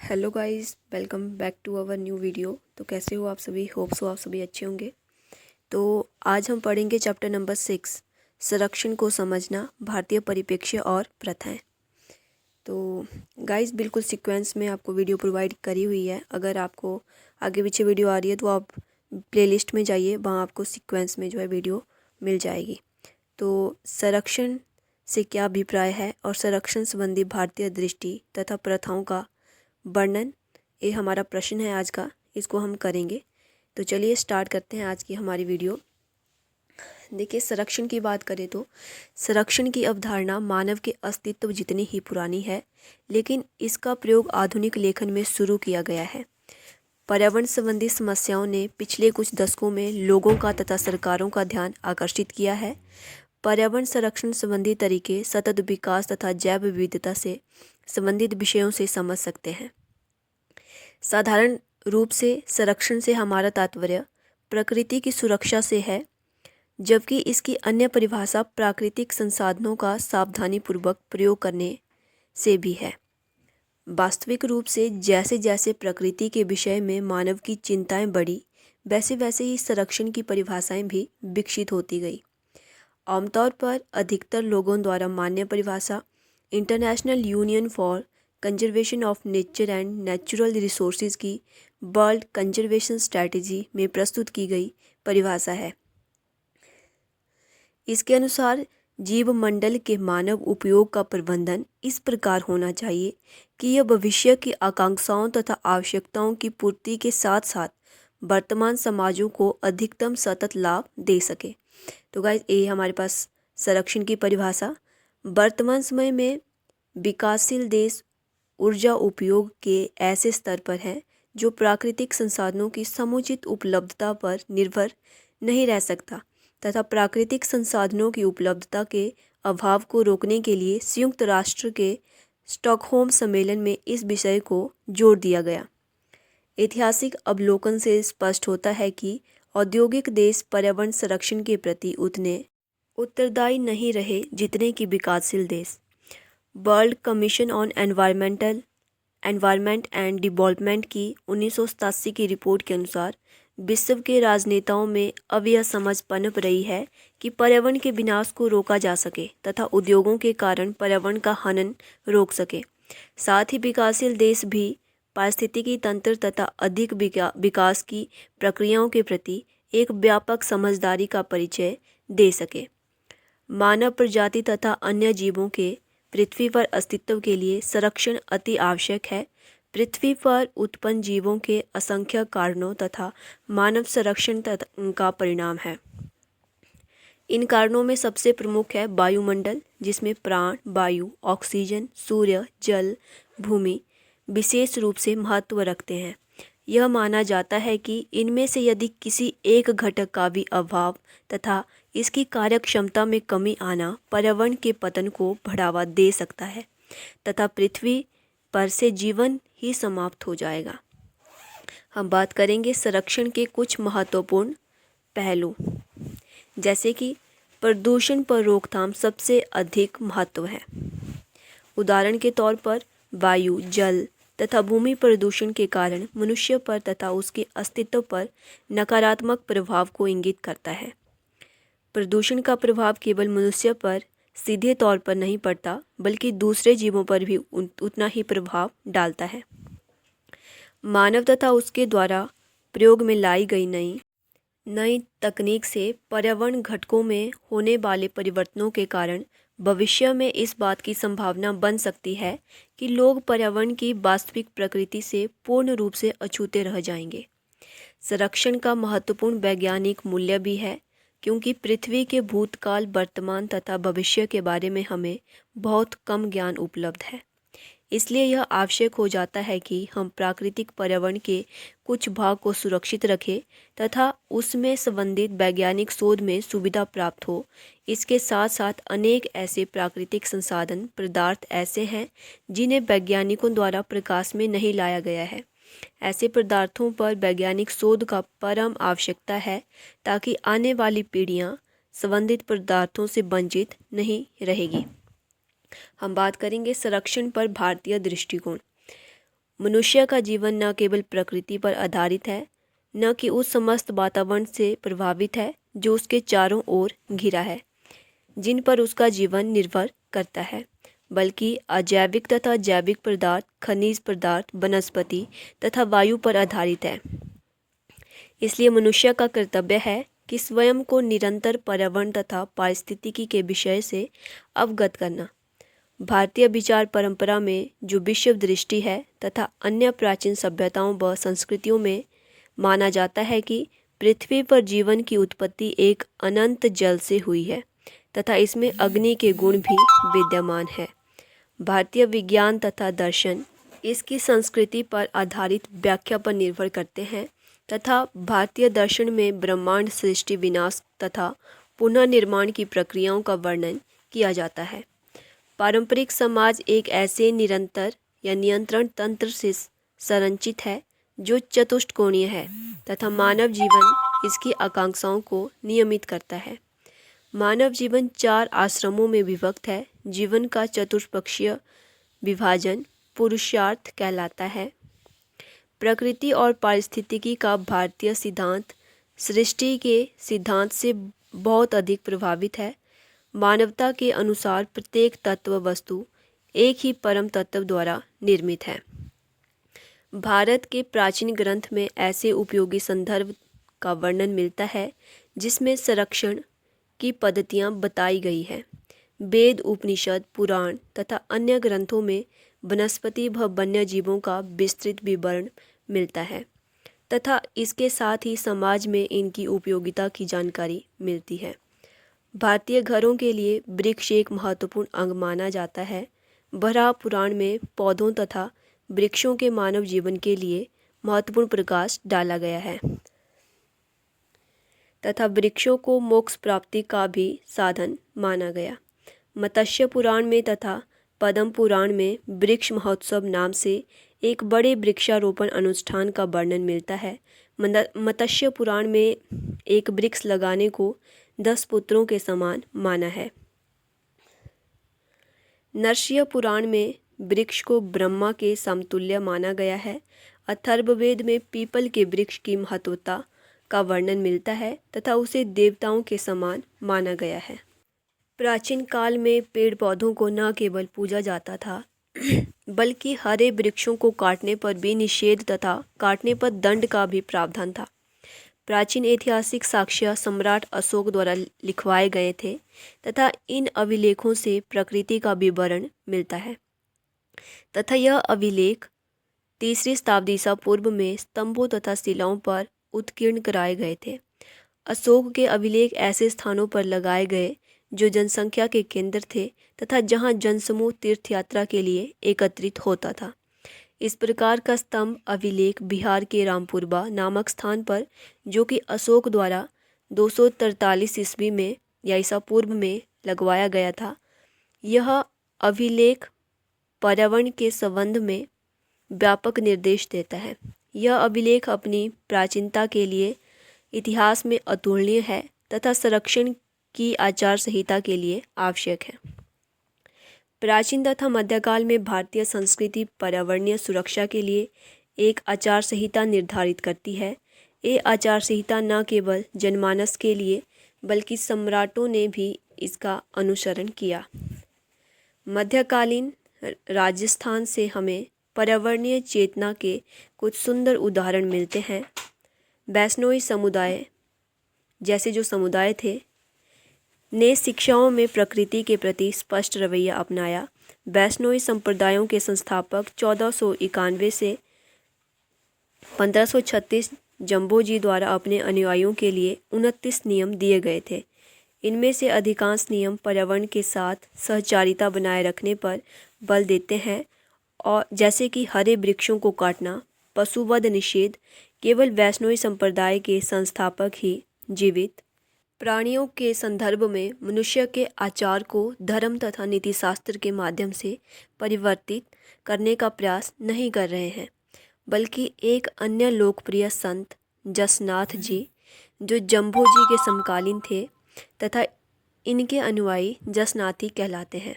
Hello guys, welcome back to our new video. तो कैसे हो आप सभी? होप सो आप सभी अच्छे होंगे। तो आज हम पढ़ेंगे चैप्टर नंबर 6, संरक्षण को समझना, भारतीय परिप्रेक्ष्य और प्रथाएं। तो गाइस बिल्कुल सीक्वेंस में आपको वीडियो प्रोवाइड करी हुई है। अगर आपको आगे पीछे वीडियो आ रही है तो आप प्लेलिस्ट में जाइए, वहाँ आपको सीक्वेंस में जो है वीडियो मिल जाएगी। तो संरक्षण से क्या अभिप्राय है और संरक्षण संबंधी भारतीय दृष्टि तथा प्रथाओं का वर्णन, ये हमारा प्रश्न है आज का। इसको हम करेंगे। तो चलिए स्टार्ट करते हैं आज की हमारी वीडियो। देखिए, संरक्षण की बात करें तो संरक्षण की अवधारणा मानव के अस्तित्व जितनी ही पुरानी है, लेकिन इसका प्रयोग आधुनिक लेखन में शुरू किया गया है। पर्यावरण संबंधी समस्याओं ने पिछले कुछ दशकों में लोगों का तथा सरकारों का ध्यान आकर्षित किया है। पर्यावरण संरक्षण संबंधी तरीके सतत विकास तथा जैव विविधता से संबंधित विषयों से समझ सकते हैं। साधारण रूप से संरक्षण से हमारा तात्पर्य प्रकृति की सुरक्षा से है, जबकि इसकी अन्य परिभाषा प्राकृतिक संसाधनों का सावधानीपूर्वक प्रयोग करने से भी है। वास्तविक रूप से जैसे जैसे प्रकृति के विषय में मानव की चिंताएं बढ़ी, वैसे वैसे ही संरक्षण की परिभाषाएं भी विकसित होती गई। आमतौर पर अधिकतर लोगों द्वारा मान्य परिभाषा international union for conservation of nature and natural resources की वर्ल्ड कंजर्वेशन स्ट्रैटेजी में प्रस्तुत की गई परिभाषा है। इसके अनुसार जीवमंडल के मानव उपयोग का प्रबंधन इस प्रकार होना चाहिए कि यह भविष्य की आकांक्षाओं तथा आवश्यकताओं की पूर्ति के साथ साथ वर्तमान समाजों को अधिकतम सतत लाभ दे सके। तो गाइस, ये हमारे पास संरक्षण की परिभाषा। वर्तमान समय में विकासशील देश ऊर्जा उपयोग के ऐसे स्तर पर हैं जो प्राकृतिक संसाधनों की समुचित उपलब्धता पर निर्भर नहीं रह सकता तथा प्राकृतिक संसाधनों की उपलब्धता के अभाव को रोकने के लिए संयुक्त राष्ट्र के स्टॉकहोम सम्मेलन में इस विषय को जोर दिया गया। ऐतिहासिक अवलोकन से स्पष्ट होता है कि औद्योगिक देश पर्यावरण संरक्षण के प्रति उतने उत्तरदायी नहीं रहे जितने कि विकासशील देश। World commission on environment and development की 1987 की रिपोर्ट के अनुसार विश्व के राजनेताओं में अब यह समझ पनप रही है कि पर्यावरण के विनाश को रोका जा सके तथा उद्योगों के कारण पर्यावरण का हनन रोक सके। साथ ही विकासशील देश भी पारिस्थितिकी तंत्र तथा अधिक विकास की प्रक्रियाओं के प्रति एक व्यापक समझदारी का परिचय दे सके। मानव प्रजाति तथा अन्य जीवों के पृथ्वी पर अस्तित्व के लिए संरक्षण अति आवश्यक है। पृथ्वी पर उत्पन्न जीवों के असंख्य कारणों तथा मानव संरक्षण का परिणाम है। इन कारणों में सबसे प्रमुख है वायुमंडल, जिसमें प्राण, वायु, ऑक्सीजन, सूर्य, जल, भूमि विशेष रूप से महत्व रखते हैं। यह माना जाता है कि इनमें से यदि किसी एक घटक का भी अभाव तथा इसकी कार्यक्षमता में कमी आना पर्यावरण के पतन को बढ़ावा दे सकता है तथा पृथ्वी पर से जीवन ही समाप्त हो जाएगा। हम बात करेंगे संरक्षण के कुछ महत्वपूर्ण पहलू, जैसे कि प्रदूषण पर रोकथाम सबसे अधिक महत्व है। उदाहरण के तौर पर वायु, जल तथा भूमि प्रदूषण के कारण मनुष्य पर तथा उसके अस्तित्व पर नकारात्मक प्रभाव को इंगित करता है। प्रदूषण का प्रभाव केवल मनुष्य पर सीधे तौर पर नहीं पड़ता, बल्कि दूसरे जीवों पर भी उतना ही प्रभाव डालता है। मानव तथा उसके द्वारा प्रयोग में लाई गई नई तकनीक से पर्यावरण घटकों में होने वाले परिवर्तनों के कारण भविष्य में इस बात की संभावना बन सकती है कि लोग पर्यावरण की वास्तविक प्रकृति से पूर्ण रूप से अछूते रह जाएंगे। संरक्षण का महत्वपूर्ण वैज्ञानिक मूल्य भी है, क्योंकि पृथ्वी के भूतकाल, वर्तमान तथा भविष्य के बारे में हमें बहुत कम ज्ञान उपलब्ध है। इसलिए यह आवश्यक हो जाता है कि हम प्राकृतिक पर्यावरण के कुछ भाग को सुरक्षित रखें तथा उसमें संबंधित वैज्ञानिक शोध में सुविधा प्राप्त हो। इसके साथ साथ अनेक ऐसे प्राकृतिक संसाधन पदार्थ ऐसे हैं जिन्हें वैज्ञानिकों द्वारा प्रकाश में नहीं लाया गया है। ऐसे पदार्थों पर वैज्ञानिक शोध का परम आवश्यकता है, ताकि आने वाली पीढ़ियां संबंधित पदार्थों से वंचित नहीं रहेगी। हम बात करेंगे संरक्षण पर भारतीय दृष्टिकोण। मनुष्य का जीवन न केवल प्रकृति पर आधारित है, न कि उस समस्त वातावरण से प्रभावित है जो उसके चारों ओर घिरा है, जिन पर उसका जीवन निर्भर करता है, बल्कि अजैविक तथा जैविक पदार्थ, खनिज पदार्थ, वनस्पति तथा वायु पर आधारित है। इसलिए मनुष्य का कर्तव्य है कि स्वयं को निरंतर पर्यावरण तथा पारिस्थितिकी के विषय से अवगत करना। भारतीय विचार परंपरा में जो विश्व दृष्टि है तथा अन्य प्राचीन सभ्यताओं व संस्कृतियों में माना जाता है कि पृथ्वी पर जीवन की उत्पत्ति एक अनंत जल से हुई है तथा इसमें अग्नि के गुण भी विद्यमान है। भारतीय विज्ञान तथा दर्शन इसकी संस्कृति पर आधारित व्याख्या पर निर्भर करते हैं तथा भारतीय दर्शन में ब्रह्मांड सृष्टि, विनाश तथा पुनः निर्माण की प्रक्रियाओं का वर्णन किया जाता है। पारंपरिक समाज एक ऐसे निरंतर या नियंत्रण तंत्र से संरचित है जो चतुष्कोणीय है तथा मानव जीवन इसकी आकांक्षाओं को नियमित करता है। मानव जीवन 4 आश्रमों में विभक्त है। जीवन का चतुष्पक्षीय विभाजन पुरुषार्थ कहलाता है। प्रकृति और पारिस्थितिकी का भारतीय सिद्धांत सृष्टि के सिद्धांत से बहुत अधिक प्रभावित है। मानवता के अनुसार प्रत्येक तत्व वस्तु एक ही परम तत्व द्वारा निर्मित है। भारत के प्राचीन ग्रंथ में ऐसे उपयोगी संदर्भ का वर्णन मिलता है जिसमें संरक्षण की पद्धतियाँ बताई गई है। वेद, उपनिषद, पुराण तथा अन्य ग्रंथों में वनस्पति व वन्य जीवों का विस्तृत विवरण मिलता है तथा इसके साथ ही समाज में इनकी उपयोगिता की जानकारी मिलती है। भारतीय घरों के लिए वृक्ष एक महत्वपूर्ण अंग माना जाता है। वराह पुराण में पौधों तथा वृक्षों के मानव जीवन के लिए महत्वपूर्ण प्रकाश डाला गया है तथा वृक्षों को मोक्ष प्राप्ति का भी साधन माना गया। मत्स्य पुराण में तथा पद्म पुराण में वृक्ष महोत्सव नाम से एक बड़े वृक्षारोपण अनुष्ठान का वर्णन मिलता है। मत्स्य पुराण में एक वृक्ष लगाने को 10 पुत्रों के समान माना है। नरसिंह पुराण में वृक्ष को ब्रह्मा के समतुल्य माना गया है। अथर्ववेद में पीपल के वृक्ष की महत्वता का वर्णन मिलता है तथा उसे देवताओं के समान माना गया है। प्राचीन काल में पेड़ पौधों को न केवल पूजा जाता था बल्कि हरे वृक्षों को काटने पर भी निषेध तथा काटने पर दंड का भी प्रावधान था। प्राचीन ऐतिहासिक साक्ष्य सम्राट अशोक द्वारा लिखवाए गए थे तथा इन अभिलेखों से प्रकृति का विवरण मिलता है तथा यह अभिलेख 3री शताब्दी ईसा पूर्व में स्तंभों तथा शिलाओं पर उत्कीर्ण कराए गए थे। अशोक के अभिलेख ऐसे स्थानों पर लगाए गए जो जनसंख्या के केंद्र थे तथा जहां जनसमूह तीर्थ यात्रा के लिए एकत्रित होता था। इस प्रकार का स्तंभ अभिलेख बिहार के रामपुरबा नामक स्थान पर, जो कि अशोक द्वारा 243 ईस्वी में या ईसा पूर्व में लगवाया गया था। यह अभिलेख पर्यावरण के संबंध में व्यापक निर्देश देता है। यह अभिलेख अपनी प्राचीनता के लिए इतिहास में अतुलनीय है तथा संरक्षण की आचार संहिता के लिए आवश्यक है। प्राचीन तथा मध्यकाल में भारतीय संस्कृति पर्यावरणीय सुरक्षा के लिए एक आचार संहिता निर्धारित करती है। ये आचार संहिता न केवल जनमानस के लिए बल्कि सम्राटों ने भी इसका अनुसरण किया। मध्यकालीन राजस्थान से हमें पर्यावरणीय चेतना के कुछ सुंदर उदाहरण मिलते हैं। वैष्णोई समुदाय जैसे जो समुदाय थे ने शिक्षाओं में प्रकृति के प्रति स्पष्ट रवैया अपनाया। वैष्णोई संप्रदायों के संस्थापक 1491 से 1536 जम्बोजी द्वारा अपने अनुयायियों के लिए 29 नियम दिए गए थे। इनमें से अधिकांश नियम पर्यावरण के साथ सहचारिता बनाए रखने पर बल देते हैं, और जैसे कि हरे वृक्षों को काटना, पशुवध निषेध। केवल वैष्णोई संप्रदाय के संस्थापक ही जीवित प्राणियों के संदर्भ में मनुष्य के आचार को धर्म तथा नीतिशास्त्र के माध्यम से परिवर्तित करने का प्रयास नहीं कर रहे हैं, बल्कि एक अन्य लोकप्रिय संत जसनाथ जी, जो जम्बो जी के समकालीन थे तथा इनके अनुयायी जसनाथी कहलाते हैं।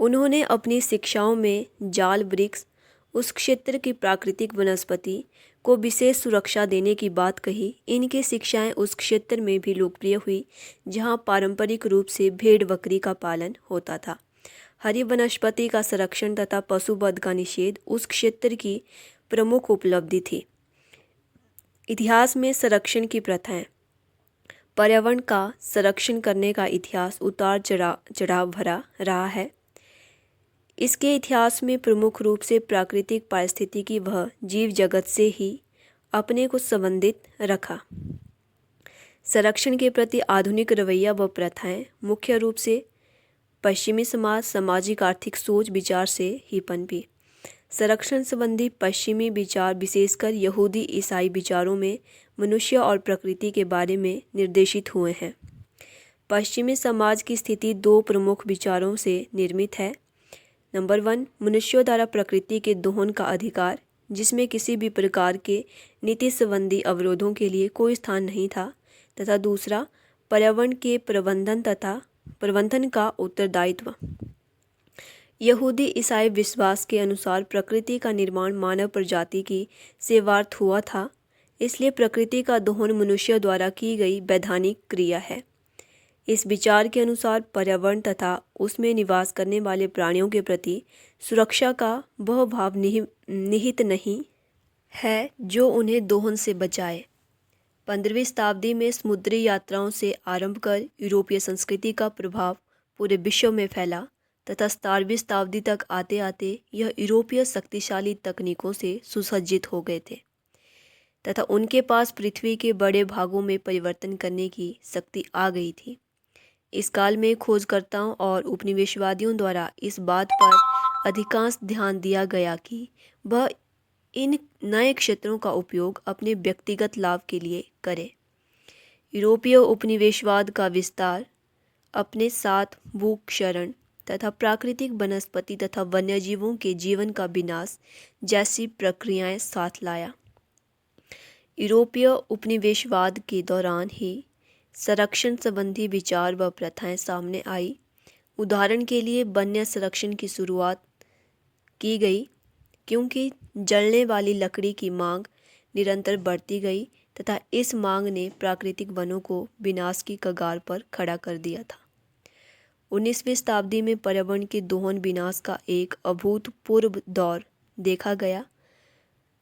उन्होंने अपनी शिक्षाओं में जाल वृक्ष, उस क्षेत्र की प्राकृतिक वनस्पति को विशेष सुरक्षा देने की बात कही। इनकी शिक्षाएं उस क्षेत्र में भी लोकप्रिय हुई जहां पारंपरिक रूप से भेड़ बकरी का पालन होता था। हरी वनस्पति का संरक्षण तथा पशुवध का निषेध उस क्षेत्र की प्रमुख उपलब्धि थी। इतिहास में संरक्षण की प्रथाएं। पर्यावरण का संरक्षण करने का इतिहास उतार चढ़ाव भरा रहा है। इसके इतिहास में प्रमुख रूप से प्राकृतिक पारिस्थितिकी व जीव जगत से ही अपने को संबंधित रखा। संरक्षण के प्रति आधुनिक रवैया व प्रथाएं मुख्य रूप से पश्चिमी समाज, सामाजिक आर्थिक सोच विचार से ही पनपी। संरक्षण संबंधी पश्चिमी विचार विशेषकर यहूदी ईसाई विचारों में मनुष्य और प्रकृति के बारे में निर्देशित हुए हैं। पश्चिमी समाज की स्थिति दो प्रमुख विचारों से निर्मित है। नंबर 1, मनुष्यों द्वारा प्रकृति के दोहन का अधिकार, जिसमें किसी भी प्रकार के नीति संबंधी अवरोधों के लिए कोई स्थान नहीं था, तथा दूसरा, पर्यावरण के प्रबंधन का उत्तरदायित्व। यहूदी ईसाई विश्वास के अनुसार प्रकृति का निर्माण मानव प्रजाति की सेवार्थ हुआ था, इसलिए प्रकृति का दोहन मनुष्य द्वारा की गई वैधानिक क्रिया है। इस विचार के अनुसार पर्यावरण तथा उसमें निवास करने वाले प्राणियों के प्रति सुरक्षा का वह भाव निहित नहीं है जो उन्हें दोहन से बचाए। 15वीं शताब्दी में समुद्री यात्राओं से आरंभ कर यूरोपीय संस्कृति का प्रभाव पूरे विश्व में फैला तथा 17वीं शताब्दी तक आते आते यह यूरोपीय शक्तिशाली तकनीकों से सुसज्जित हो गए थे तथा उनके पास पृथ्वी के बड़े भागों में परिवर्तन करने की शक्ति आ गई थी। इस काल में खोजकर्ताओं और उपनिवेशवादियों द्वारा इस बात पर अधिकांश ध्यान दिया गया कि वह इन नए क्षेत्रों का उपयोग अपने व्यक्तिगत लाभ के लिए करें। यूरोपीय उपनिवेशवाद का विस्तार अपने साथ भूक्षरण तथा प्राकृतिक वनस्पति तथा वन्यजीवों के जीवन का विनाश जैसी प्रक्रियाएं साथ लाया। यूरोपीय उपनिवेशवाद के दौरान ही संरक्षण संबंधी विचार व प्रथाएं सामने आई। उदाहरण के लिए वन्य संरक्षण की शुरुआत की गई क्योंकि जलने वाली लकड़ी की मांग निरंतर बढ़ती गई तथा इस मांग ने प्राकृतिक वनों को विनाश की कगार पर खड़ा कर दिया था। 19वीं शताब्दी में पर्यावरण के दोहन विनाश का एक अभूतपूर्व दौर देखा गया।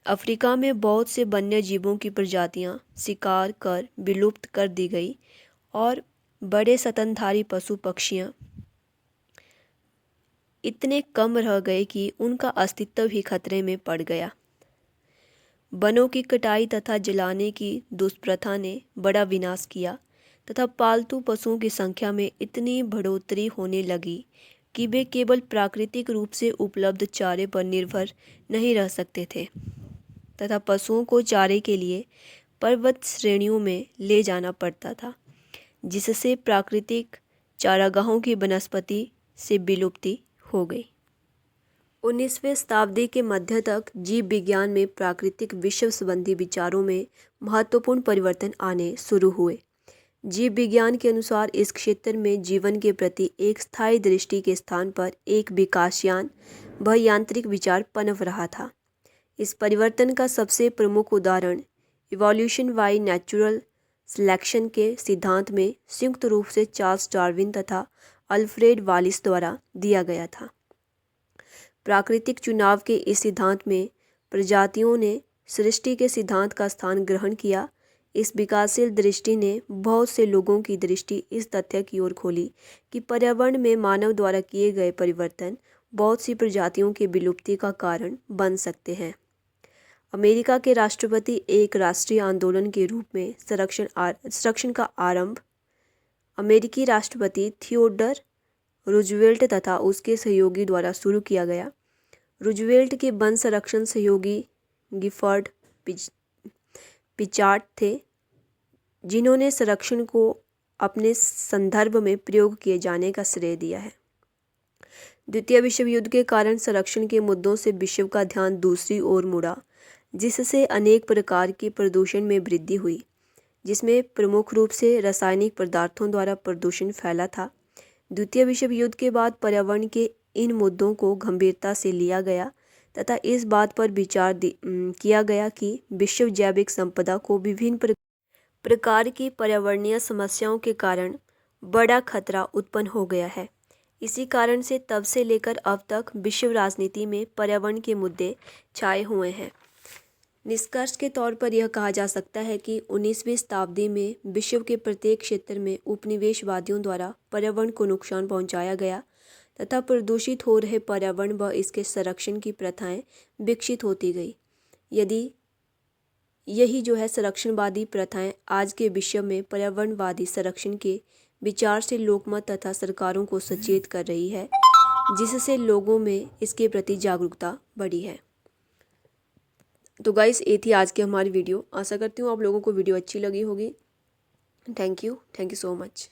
अफ्रीका में बहुत से वन्य जीवों की प्रजातियां शिकार कर विलुप्त कर दी गई और बड़े स्तनधारी पशु पक्षियां इतने कम रह गए कि उनका अस्तित्व ही खतरे में पड़ गया। वनों की कटाई तथा जलाने की दुष्प्रथा ने बड़ा विनाश किया तथा पालतू पशुओं की संख्या में इतनी बढ़ोतरी होने लगी कि वे केवल प्राकृतिक रूप से उपलब्ध चारे पर निर्भर नहीं रह सकते थे तथा पशुओं को चारे के लिए पर्वत श्रेणियों में ले जाना पड़ता था, जिससे प्राकृतिक चारागाहों की वनस्पति से विलुप्ति हो गई। 19वीं शताब्दी के मध्य तक जीव विज्ञान में प्राकृतिक विश्व संबंधी विचारों में महत्वपूर्ण परिवर्तन आने शुरू हुए। जीव विज्ञान के अनुसार इस क्षेत्र में जीवन के प्रति एक स्थायी दृष्टि के स्थान पर एक विकासयान व यांत्रिक विचार पनप रहा था। इस परिवर्तन का सबसे प्रमुख उदाहरण इवोल्यूशन बाय नेचुरल सिलेक्शन के सिद्धांत में संयुक्त रूप से चार्ल्स डार्विन तथा अल्फ्रेड वालिस द्वारा दिया गया था। प्राकृतिक चुनाव के इस सिद्धांत में प्रजातियों ने सृष्टि के सिद्धांत का स्थान ग्रहण किया। इस विकासशील दृष्टि ने बहुत से लोगों की दृष्टि इस तथ्य की ओर खोली कि पर्यावरण में मानव द्वारा किए गए परिवर्तन बहुत सी प्रजातियों की विलुप्ति का कारण बन सकते हैं। अमेरिका के राष्ट्रपति एक राष्ट्रीय आंदोलन के रूप में संरक्षण का आरंभ अमेरिकी राष्ट्रपति थियोडर रूजवेल्ट तथा उसके सहयोगी द्वारा शुरू किया गया। रूजवेल्ट के वन संरक्षण सहयोगी गिफर्ड पिचार्ड थे, जिन्होंने संरक्षण को अपने संदर्भ में प्रयोग किए जाने का श्रेय दिया है। द्वितीय विश्व युद्ध के कारण संरक्षण के मुद्दों से विश्व का ध्यान दूसरी ओर मुड़ा, जिससे अनेक प्रकार के प्रदूषण में वृद्धि हुई, जिसमें प्रमुख रूप से रासायनिक पदार्थों द्वारा प्रदूषण फैला था। द्वितीय विश्व युद्ध के बाद पर्यावरण के इन मुद्दों को गंभीरता से लिया गया तथा इस बात पर विचार किया गया कि विश्व जैविक संपदा को विभिन्न प्रकार की पर्यावरणीय समस्याओं के कारण बड़ा खतरा उत्पन्न हो गया है। इसी कारण से तब से लेकर अब तक विश्व राजनीति में पर्यावरण के मुद्दे छाए हुए हैं। निष्कर्ष के तौर पर यह कहा जा सकता है कि 19वीं शताब्दी में विश्व के प्रत्येक क्षेत्र में उपनिवेशवादियों द्वारा पर्यावरण को नुकसान पहुंचाया गया तथा प्रदूषित हो रहे पर्यावरण व इसके संरक्षण की प्रथाएं विकसित होती गई। यही जो है संरक्षणवादी प्रथाएं आज के विश्व में पर्यावरणवादी संरक्षण के विचार से लोकमत तथा सरकारों को सचेत कर रही है, जिससे लोगों में इसके प्रति जागरूकता बढ़ी है। तो गाइस, ये थी आज की हमारी वीडियो। आशा करती हूँ आप लोगों को वीडियो अच्छी लगी होगी। Thank you so much.